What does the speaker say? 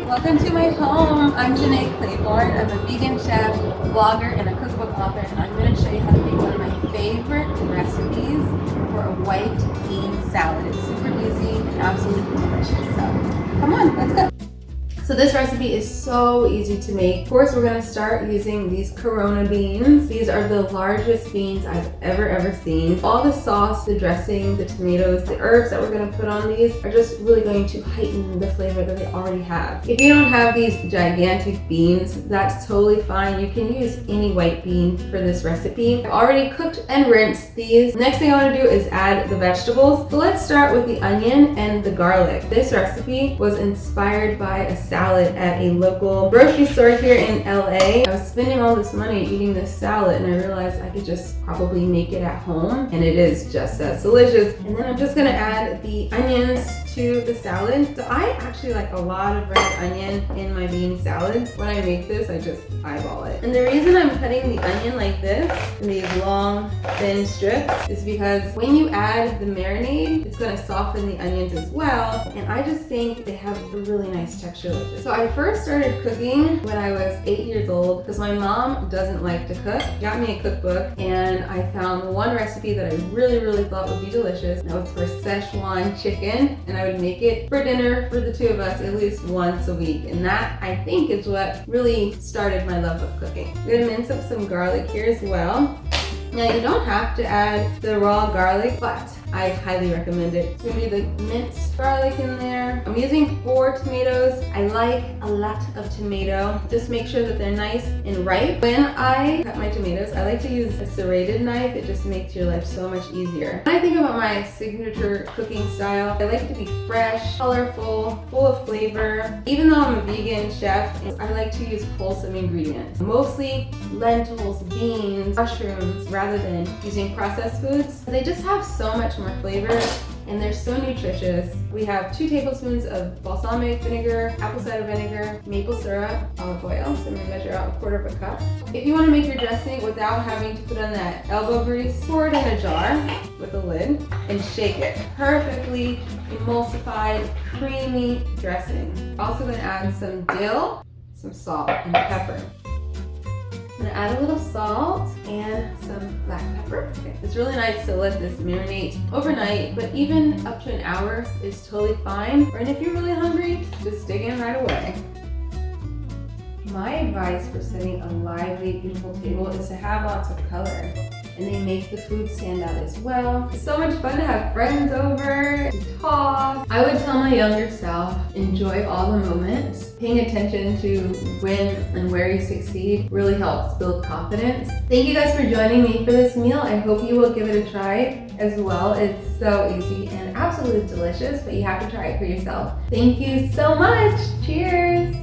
Welcome to my home. I'm Jenné Claiborne. I'm a vegan chef, blogger, and a cookbook author, and I'm going to show you how to make one of my favorite recipes for a white bean salad. It's super easy and absolutely delicious. So come on, let's go. So this recipe is so easy to make. Of course, we're gonna start using these Corona beans. These are the largest beans I've ever seen. All the sauce, the dressing, the tomatoes, the herbs that we're gonna put on these are just really going to heighten the flavor that they already have. If you don't have these gigantic beans, that's totally fine. You can use any white bean for this recipe. I've already cooked and rinsed these. Next thing I wanna do is add the vegetables. So let's start with the onion and the garlic. This recipe was inspired by a salad at a local grocery store here in LA. I was spending all this money eating this salad and I realized I could just probably make it at home and it is just as delicious. And then I'm just gonna add the onions to the salad. So I actually like a lot of red onion in my bean salads. When I make this, I just eyeball it. And the reason I'm cutting the onion like this in these long, thin strips is because when you add the marinade, it's gonna soften the onions as well. And I just think they have a really nice texture like this. So I first started cooking when I was 8 years old because my mom doesn't like to cook. She got me a cookbook and I found one recipe that I really thought would be delicious. That was for Szechuan chicken, and I would make it for dinner for the two of us at least once a week. And that, I think, is what really started my love of cooking. I'm gonna mince up some garlic here as well. Now you don't have to add the raw garlic, but I highly recommend it. So I'm gonna do the minced garlic in there. I'm using 4 tomatoes. I like a lot of tomato. Just make sure that they're nice and ripe. When I cut my tomatoes, I like to use a serrated knife. It just makes your life so much easier. When I think about my signature cooking style, I like it to be fresh, colorful, full of flavor. Even though I'm a vegan chef, I like to use wholesome ingredients. Mostly lentils, beans, mushrooms, rather than using processed foods. They just have so much more flavor and they're so nutritious. We have 2 tablespoons of balsamic vinegar, apple cider vinegar, maple syrup, olive oil. So I'm gonna measure out 1/4 cup. If you wanna make your dressing without having to put on that elbow grease, pour it in a jar with a lid and shake it. Perfectly emulsified, creamy dressing. Also gonna add some dill, some salt, and pepper. I'm gonna add a little salt and some black pepper. Okay. It's really nice to let this marinate overnight, but even up to an hour is totally fine. And if you're really hungry, just dig in right away. My advice for setting a lively, beautiful table is to have lots of color. And they make the food stand out as well. It's so much fun to have friends over, to talk. I would tell my younger self, enjoy all the moments. Paying attention to when and where you succeed really helps build confidence. Thank you guys for joining me for this meal. I hope you will give it a try as well. It's so easy and absolutely delicious, but you have to try it for yourself. Thank you so much. Cheers.